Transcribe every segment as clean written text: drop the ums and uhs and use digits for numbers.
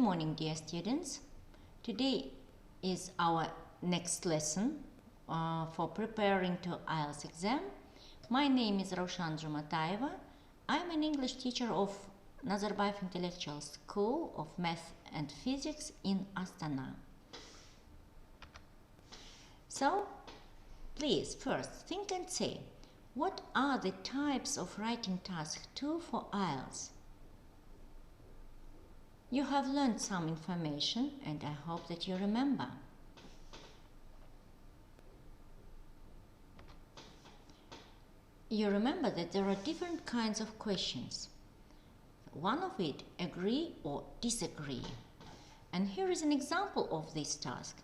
morning, dear students. Today is our next lesson for preparing to IELTS exam. My name is Джуматаева. I'm an English teacher of Nazarbayev Intellectual School of Math and Physics in Astana. So, please first think and say, what are the types of writing task 2 for IELTS? You have learned some information and I hope that you remember. You remember that there are different kinds of questions. One of it, agree or disagree. And here is an example of this task.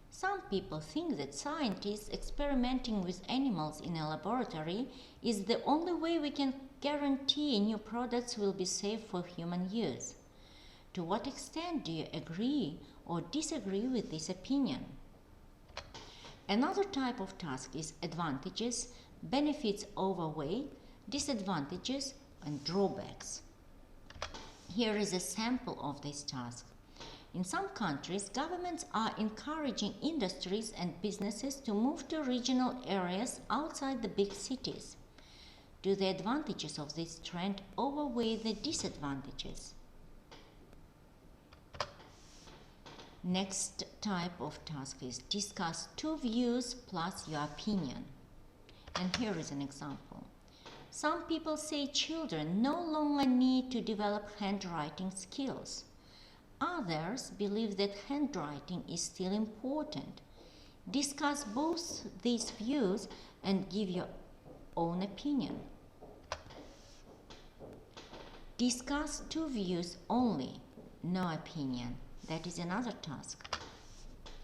Some people think that scientists experimenting with animals in a laboratory is the only way we can guarantee new products will be safe for human use. To what extent do you agree or disagree with this opinion? Another type of task is advantages, benefits outweigh, disadvantages, and drawbacks. Here is a sample of this task. In some countries, governments are encouraging industries and businesses to move to regional areas outside the big cities. Do the advantages of this trend outweigh the disadvantages? Next type of task is discuss two views plus your opinion. And here is an example. Some people say children no longer need to develop handwriting skills. Others believe that handwriting is still important. Discuss both these views and give your own opinion. Discuss two views only, no opinion. That is another task.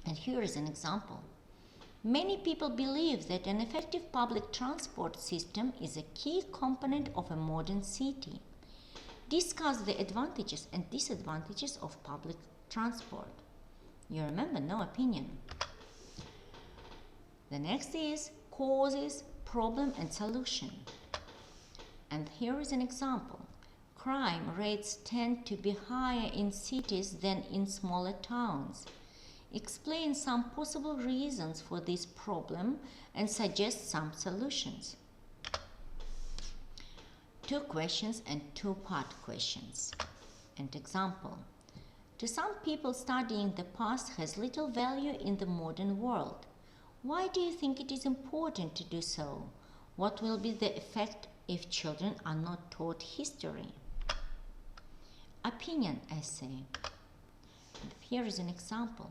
And here is an example. Many people believe that an effective public transport system is a key component of a modern city. Discuss the advantages and disadvantages of public transport. You remember, no opinion. The next is causes, problem and solution. And here is an example. Crime rates tend to be higher in cities than in smaller towns. Explain some possible reasons for this problem and suggest some solutions. 2 questions and 2-part questions. And example. To some people, studying the past has little value in the modern world. Why do you think it is important to do so? What will be the effect if children are not taught history? Opinion essay. And here is an example.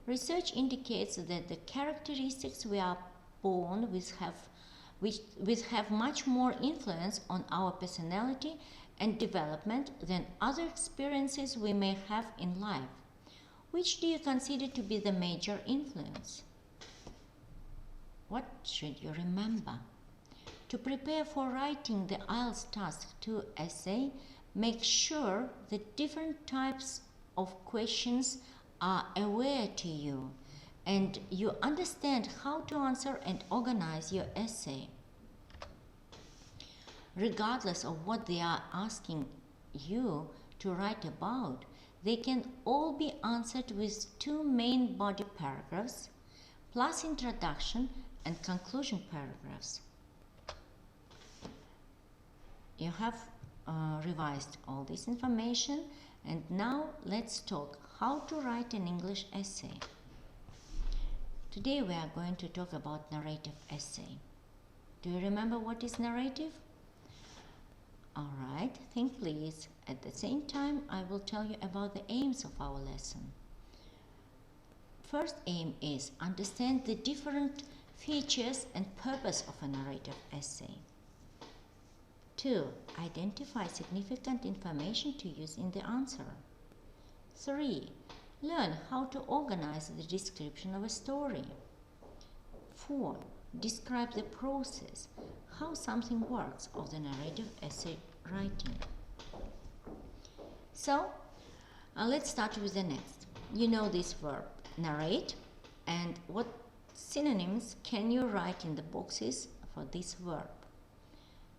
Research indicates that the characteristics we are born with have much more influence on our personality and development than other experiences we may have in life. Which do you consider to be the major influence? What should you remember? To prepare for writing the IELTS Task 2 essay, make sure that different types of questions are aware to you and you understand how to answer and organize your essay. Regardless of what they are asking you to write about, they can all be answered with 2 main body paragraphs plus introduction and conclusion paragraphs. You have revised all this information and now let's talk how to write an English essay. Today we are going to talk about narrative essay. Do you remember what is narrative? Alright, think please. At the same time I will tell you about the aims of our lesson. First aim is understand the different features and purpose of a narrative essay. 2. Identify significant information to use in the answer. 3. Learn how to organize the description of a story. 4. Describe the process, how something works, of the narrative essay writing. So, let's start with the next. You know this verb, narrate, and what synonyms can you write in the boxes for this verb?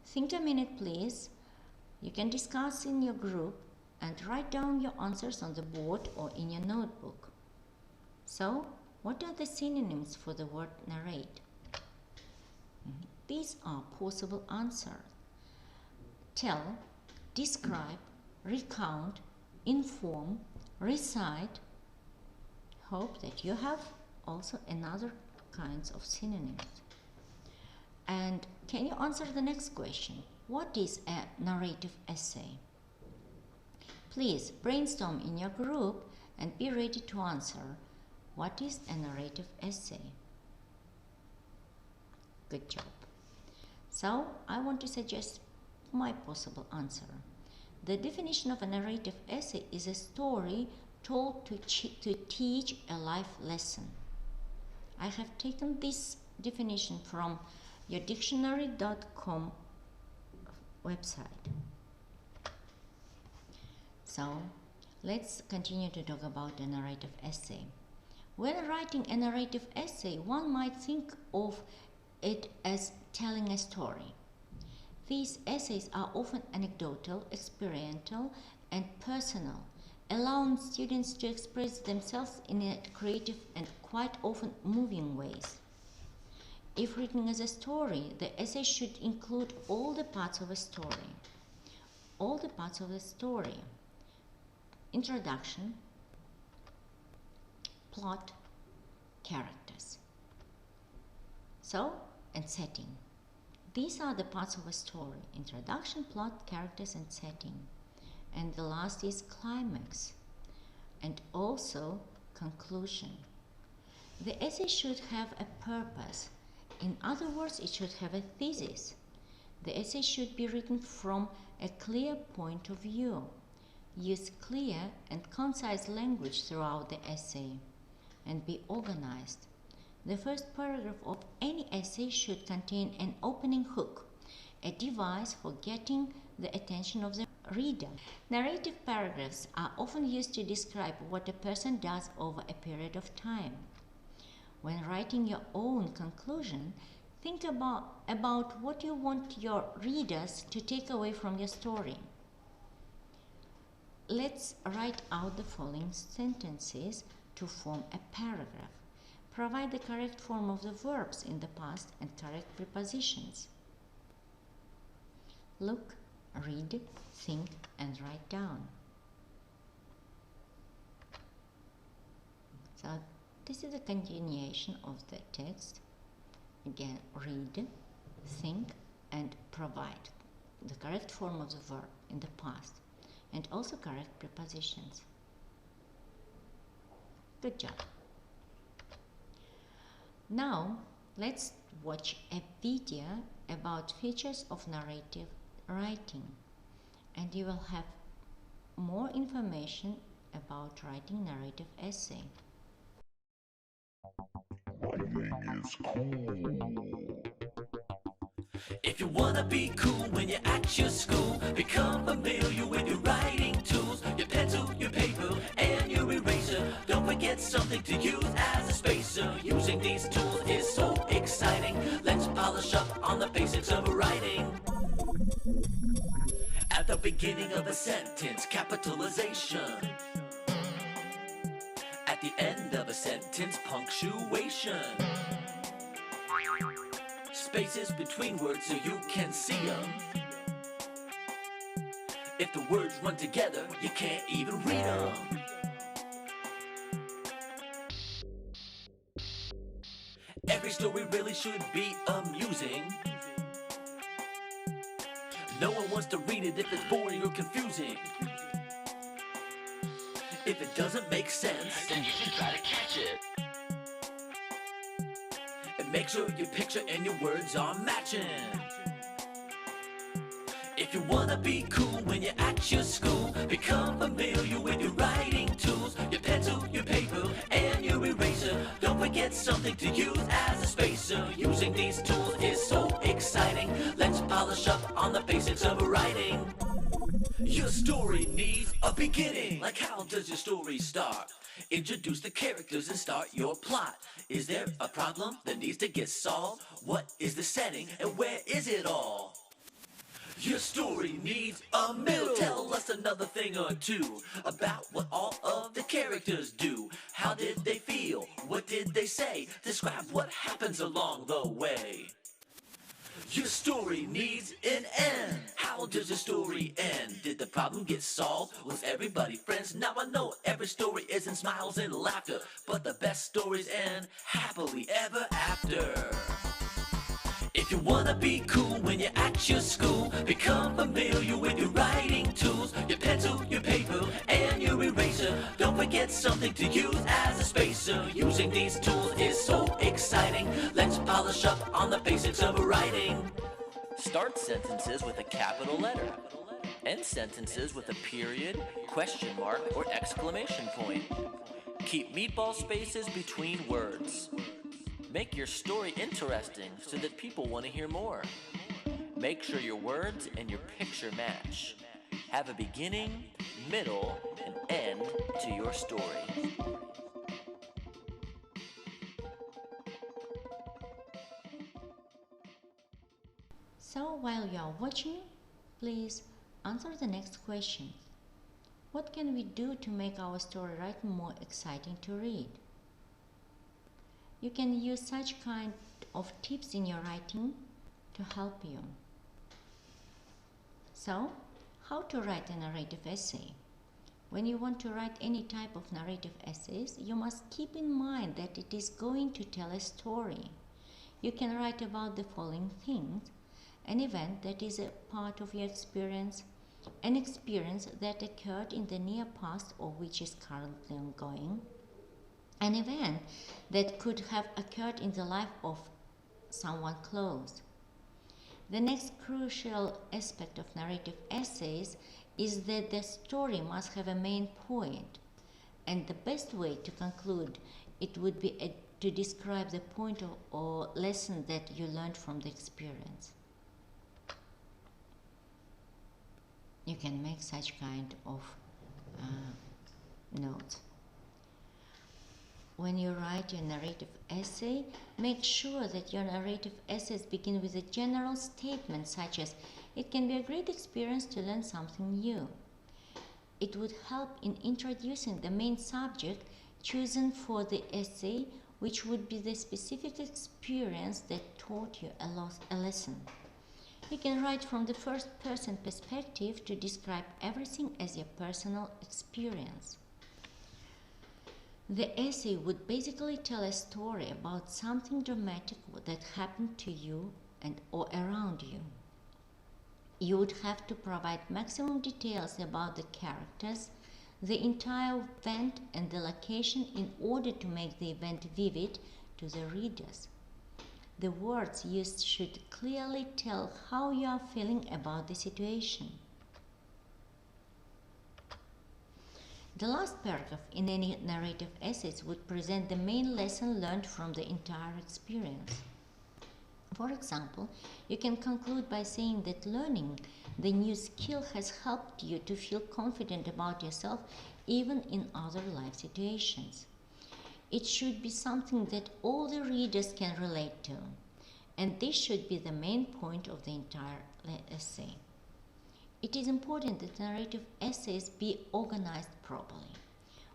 Think a minute, please. You can discuss in your group and write down your answers on the board or in your notebook. So, what are the synonyms for the word narrate? These are possible answers: tell, describe, recount, inform, recite. Hope that you have also another kinds of synonyms. And can you answer the next question? What is a narrative essay? Please brainstorm in your group and be ready to answer. What is a narrative essay? Good job. So, I want to suggest my possible answer. The definition of a narrative essay is a story told to teach a life lesson. I have taken this definition from your dictionary.com website. So, let's continue to talk about a narrative essay. When writing a narrative essay, one might think of it as telling a story. These essays are often anecdotal, experiential, and personal, allowing students to express themselves in a creative and quite often moving ways. If written as a story, the essay should include all the parts of a story. All the parts of the story: introduction, plot, characters. So, and setting. These are the parts of a story: introduction, plot, characters, and setting. And the last is climax, and also conclusion. The essay should have a purpose. In other words, it should have a thesis. The essay should be written from a clear point of view. Use clear and concise language throughout the essay, and be organized. The first paragraph of any essay should contain an opening hook, a device for getting the attention of the reader. Narrative paragraphs are often used to describe what a person does over a period of time. When writing your own conclusion, think about what you want your readers to take away from your story. Let's write out the following sentences to form a paragraph. Provide the correct form of the verbs in the past and correct prepositions. Look, read, think, and write down. So this is a continuation of the text. Again, read, think, and provide the correct form of the verb in the past, and also correct prepositions. Good job. Now, let's watch a video about features of narrative writing, and you will have more information about writing narrative essay. Writing is cool. If you wanna be cool when you're at your school, become familiar with your writing tools, your pencil, your paper, and your eraser. Don't forget something to use as a spacer. Using these tools is so exciting. Let's polish up on the basics of writing. At the beginning of a sentence, capitalization. At the end of a sentence, punctuation. Spaces between words so you can see them. If the words run together, you can't even read them. Every story really should be amusing. No one wants to read it if it's boring or confusing. If it doesn't make sense, then you should try to catch it. And make sure your picture and your words are matching. If you wanna be cool when you're at your school, become familiar with your writing tools, your pencil, your paper, and your eraser. Don't forget something to use as a spacer. Using these tools is so exciting. Let's polish up on the basics of writing. Your story needs a beginning. Like, how does your story start? Introduce the characters and start your plot. Is there a problem that needs to get solved? What is the setting and where is it all? Your story needs a middle. Tell us another thing or two about what all of the characters do. How did they feel? What did they say? Describe what happens along the way. Your story needs an end. How does your story end? Did the problem get solved? Was everybody friends? Now I know every story isn't smiles and laughter, but the best stories end happily ever after. If you wanna be cool when you're at your school, become familiar with your writing tools, your pencil, your paper, and your eraser. Don't forget something to use as a spacer. Using these tools is so exciting. Let's polish up on the basics of writing. Start sentences with a capital letter. End sentences with a period, question mark, or exclamation point. Keep meatball spaces between words. Make your story interesting so that people want to hear more. Make sure your words and your picture match. Have a beginning, middle, and end to your story. So while you are watching, please answer the next question. What can we do to make our story writing more exciting to read? You can use such kind of tips in your writing to help you. So, how to write a narrative essay? When you want to write any type of narrative essays, you must keep in mind that it is going to tell a story. You can write about the following things: an event that is a part of your experience, an experience that occurred in the near past or which is currently ongoing, an event that could have occurred in the life of someone close. The next crucial aspect of narrative essays is that the story must have a main point, and the best way to conclude it would be to describe the point or lesson that you learned from the experience. You can make such kind of notes. When you write your narrative essay, make sure that your narrative essays begin with a general statement such as, "It can be a great experience to learn something new." It would help in introducing the main subject chosen for the essay, which would be the specific experience that taught you a lesson. You can write from the first-person perspective to describe everything as your personal experience. The essay would basically tell a story about something dramatic that happened to you and or around you. You would have to provide maximum details about the characters, the entire event, and the location in order to make the event vivid to the readers. The words used should clearly tell how you are feeling about the situation. The last paragraph in any narrative essays would present the main lesson learned from the entire experience. For example, you can conclude by saying that learning the new skill has helped you to feel confident about yourself even in other life situations. It should be something that all the readers can relate to, and this should be the main point of the entire essay. It is important that narrative essays be organized properly.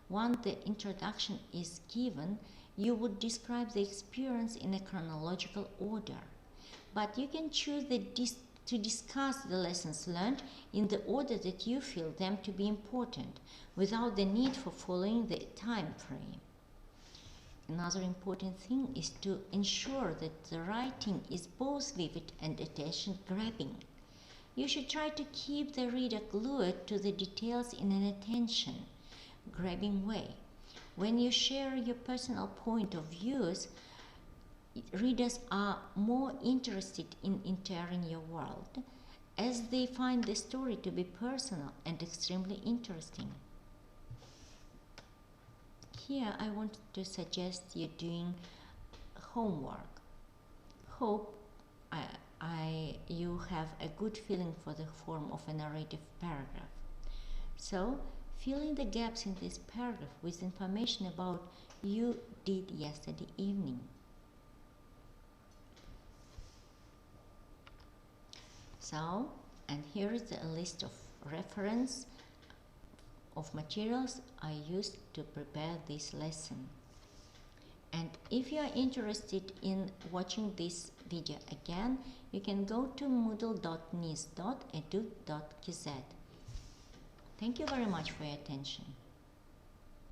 Once the introduction is given, you would describe the experience in a chronological order, but you can choose to discuss the lessons learned in the order that you feel them to be important, without the need for following the time frame. Another important thing is to ensure that the writing is both vivid and attention-grabbing. You should try to keep the reader glued to the details in an attention-grabbing way. When you share your personal point of views, readers are more interested in entering your world, as they find the story to be personal and extremely interesting. Here I want to suggest you doing homework. Hope you have a good feeling for the form of a narrative paragraph. So, fill in the gaps in this paragraph with information about you did yesterday evening. So, And here is a list of reference of materials I used to prepare this lesson. And if you are interested in watching this video again, you can go to moodle.nis.edu.kz. Thank you very much for your attention.